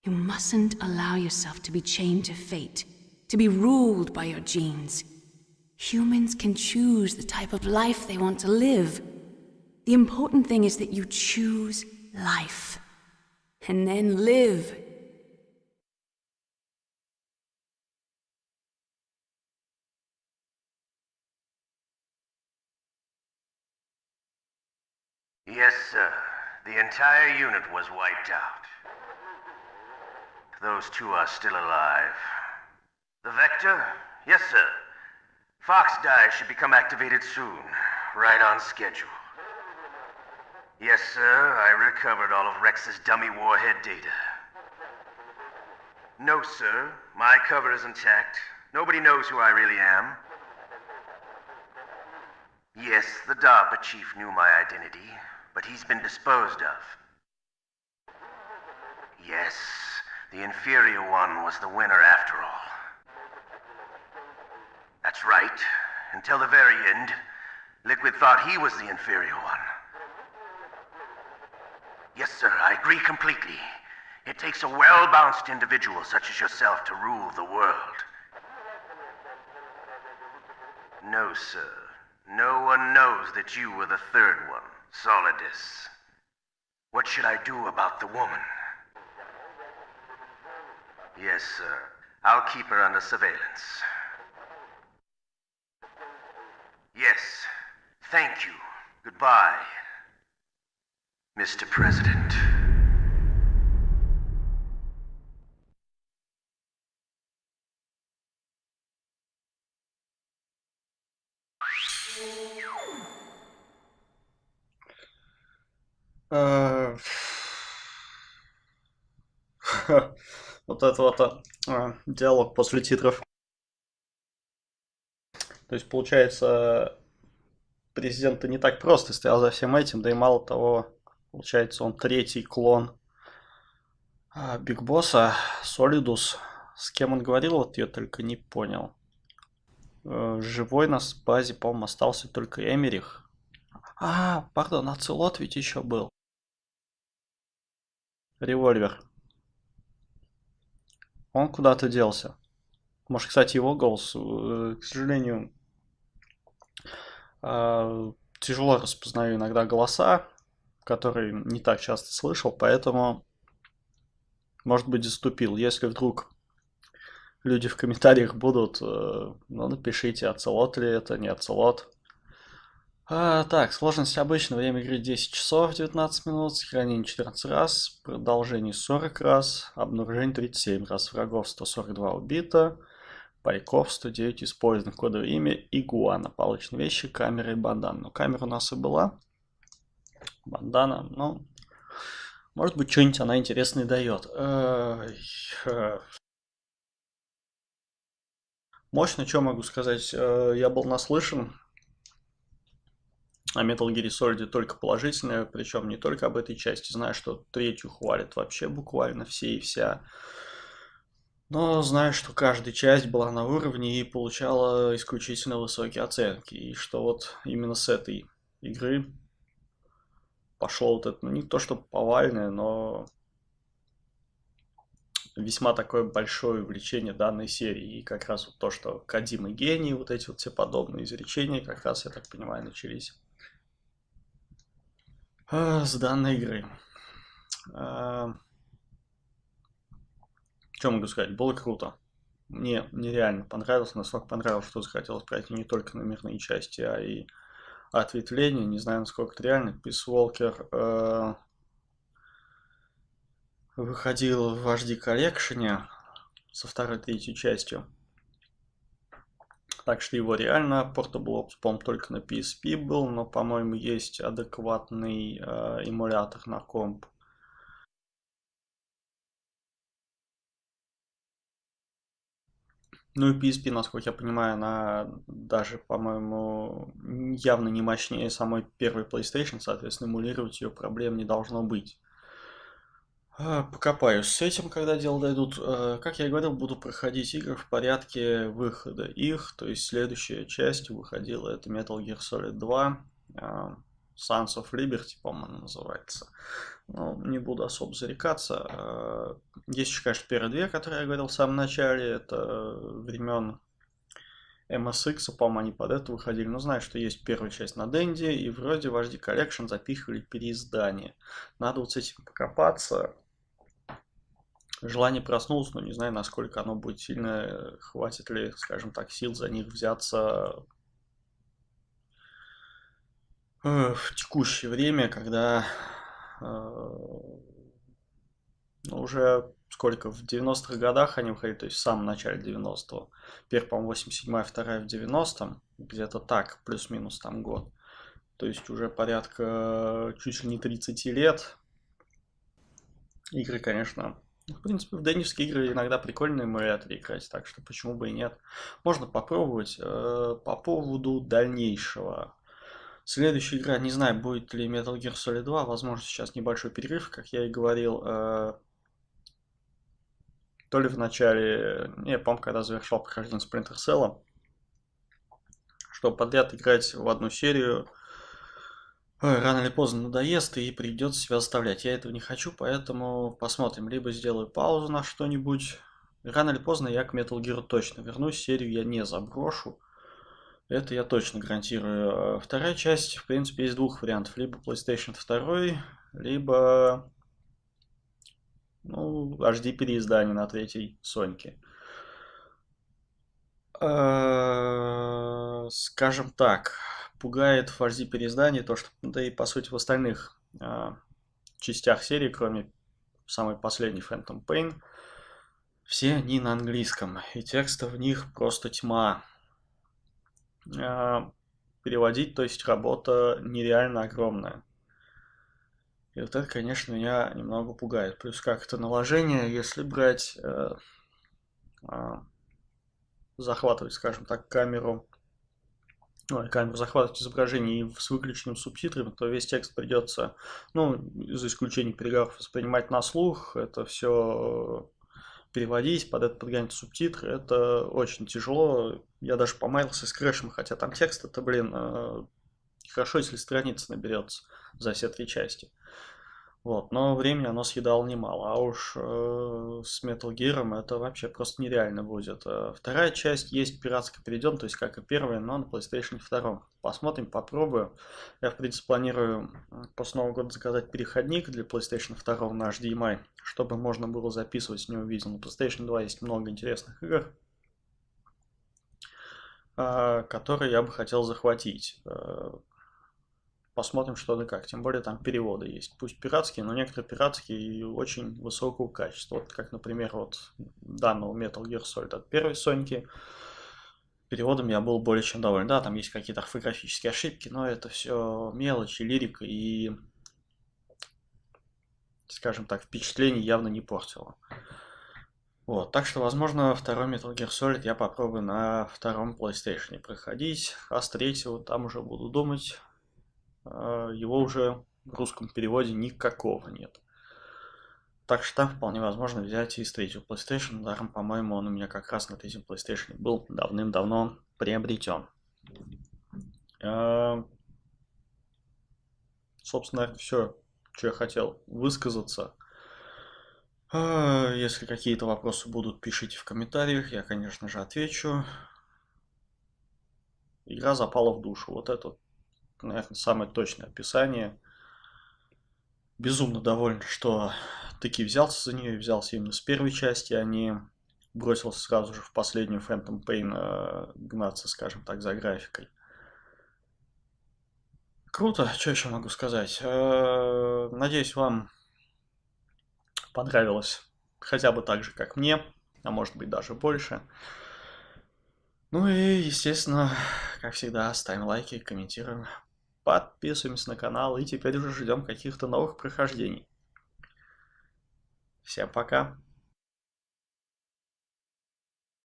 You mustn't allow yourself to be chained to fate, to be ruled by your genes. Humans can choose the type of life they want to live. The important thing is that you choose life. And then live. Yes, sir. The entire unit was wiped out. Those two are still alive. The Vector? Yes, sir. Fox Die should become activated soon. Right on schedule. Yes, sir. I recovered all of Rex's dummy warhead data. No, sir. My cover is intact. Nobody knows who I really am. Yes, the DARPA chief knew my identity, but he's been disposed of. Yes, the inferior one was the winner after all. That's right. Until the very end, Liquid thought he was the inferior one. Yes, sir, I agree completely. It takes a well-balanced individual such as yourself to rule the world. No, sir. No one knows that you were the third one, Solidus. What should I do about the woman? Yes, sir. I'll keep her under surveillance. Yes. Thank you. Goodbye, Mr. President. Вот это вот диалог после титров. То есть, получается, президент-то не так просто стоял за всем этим, да и мало того, получается, он третий клон Биг Босса, Солидус. С кем он говорил, вот я только не понял. Живой на базе, по-моему, остался только Эмерих. Пардон, Ацелот ведь еще был. Револьвер. Он куда-то делся. Может, кстати, его голос, к сожалению, Тяжело распознаю иногда голоса, которые не так часто слышал, поэтому, может быть, заступил. Если вдруг люди в комментариях будут, ну, напишите, оцелот ли это, не оцелот. Так, сложность обычно, время игры 10 часов 19 минут, сохранение 14 раз, продолжение 40 раз, обнаружение 37 раз, врагов 142 убито, пайков 109 использовано, кодовое имя Игуана, полученные вещи, камера и бандана. Ну, камера у нас и была, бандана, ну, может быть, что-нибудь она интересное дает. Мощно, что могу сказать, я был наслышан о Metal Gear Solid только положительное, причем не только об этой части. Знаю, что третью хвалят вообще буквально все и вся. Но знаю, что каждая часть была на уровне и получала исключительно высокие оценки. И что вот именно с этой игры пошло вот это, ну не то что повальное, но весьма такое большое увлечение данной серии. И как раз вот то, что Кодзима гений, вот эти вот все подобные изречения, как раз, я так понимаю, начались с данной игры. Что могу сказать? Было круто. Мне нереально понравилось, настолько понравилось, что захотелось пройти не только номерные части, а и ответвления. Не знаю, насколько это реально. Peace Walker выходил в HD Collection со второй-третьей частью. Так что его реально Portable Ops, по-моему, только на PSP был, но, по-моему, есть адекватный эмулятор на комп. Ну и PSP, насколько я понимаю, она даже, по-моему, явно не мощнее самой первой PlayStation, соответственно, эмулировать ее проблем не должно быть. Покопаюсь с этим, когда дело дойдут. Как я и говорил, буду проходить игры в порядке выхода их. То есть следующая часть выходила, это Metal Gear Solid 2, Sons of Liberty, по-моему, называется. Но не буду особо зарекаться. Есть еще, конечно, первые две, которые я говорил в самом начале. Это времен ePSXe, по-моему, они под это выходили. Но знаю, что есть первая часть на Денди, и вроде в HD Collection запихивали переиздание. Надо вот с этим покопаться. Желание проснулось, но не знаю, насколько оно будет сильно, хватит ли, скажем так, сил за них взяться в текущее время, когда уже сколько, в 90-х годах они выходили, то есть в самом начале 90-го. Первая, по-моему, 87-я, вторая в 90-м, где-то так, плюс-минус там год. То есть уже порядка чуть ли не 30 лет. Игры, конечно, в принципе, в денежские игры иногда прикольно эмуляторе играть, так что почему бы и нет. Можно попробовать. По поводу дальнейшего. Следующая игра, не знаю, будет ли Metal Gear Solid 2, возможно, сейчас небольшой перерыв, как я и говорил. То ли в начале, не помню, когда завершал прохождение Splinter Cell, чтобы подряд играть в одну серию, рано или поздно надоест и придется себя заставлять. Я этого не хочу, поэтому посмотрим. Либо сделаю паузу на что-нибудь. Рано или поздно я к Metal Gear точно вернусь. Серию я не заброшу. Это я точно гарантирую. Вторая часть, в принципе, есть двух вариантов. Либо PlayStation 2, либо HD переиздание на третьей Соньке. Скажем так, пугает в HD переиздании то, что, да и по сути в остальных частях серии, кроме самой последней Phantom Pain, все они на английском, и текста в них просто тьма. Переводить, то есть работа нереально огромная. И вот это, конечно, меня немного пугает. Плюс как-то наложение, если брать, захватывать, скажем так, камеру захватывать изображение с выключенным субтитрами, то весь текст придется, за исключением переговоров, воспринимать на слух. Это все переводить, под это подгонять субтитры, это очень тяжело. Я даже помаялся с крэшем, хотя там текст, хорошо, если страница наберется за все три части. Вот, но времени оно съедало немало, а уж с Metal Gear это вообще просто нереально будет. Вторая часть есть пиратский перейдем, то есть как и первая, но на PlayStation 2. Посмотрим, попробую. Я, в принципе, планирую после Нового года заказать переходник для PlayStation 2 на HDMI, чтобы можно было записывать с него видео. На PlayStation 2 есть много интересных игр, которые я бы хотел захватить. Посмотрим, что да как. Тем более там переводы есть. Пусть пиратские, но некоторые пиратские и очень высокого качества. Вот как, например, вот данного Metal Gear Solid от первой Соньки. Переводом я был более чем доволен. Да, там есть какие-то орфографические ошибки, но это все мелочи, лирика и, скажем так, впечатление явно не портило. Вот, так что, возможно, второй Metal Gear Solid я попробую на втором PlayStation проходить, а с третьего там уже буду думать. Его уже в русском переводе никакого нет. Так что там вполне возможно взять и с третьего PlayStation. Даром, по-моему, он у меня как раз на третьем PlayStation был давным-давно приобретен. Собственно, все, что я хотел высказаться. Если какие-то вопросы будут, пишите в комментариях. Я, конечно же, отвечу. Игра запала в душу. Вот это, наверное, самое точное описание. Безумно доволен, что таки взялся за нее, взялся именно с первой части, а не бросился сразу же в последнюю Phantom Pain гнаться, скажем так, за графикой. Круто, что еще могу сказать? Надеюсь, вам понравилось хотя бы так же, как мне, а может быть даже больше. Ну и, естественно, как всегда, ставим лайки, комментируем, подписываемся на канал и теперь уже ждем каких-то новых прохождений. Всем пока!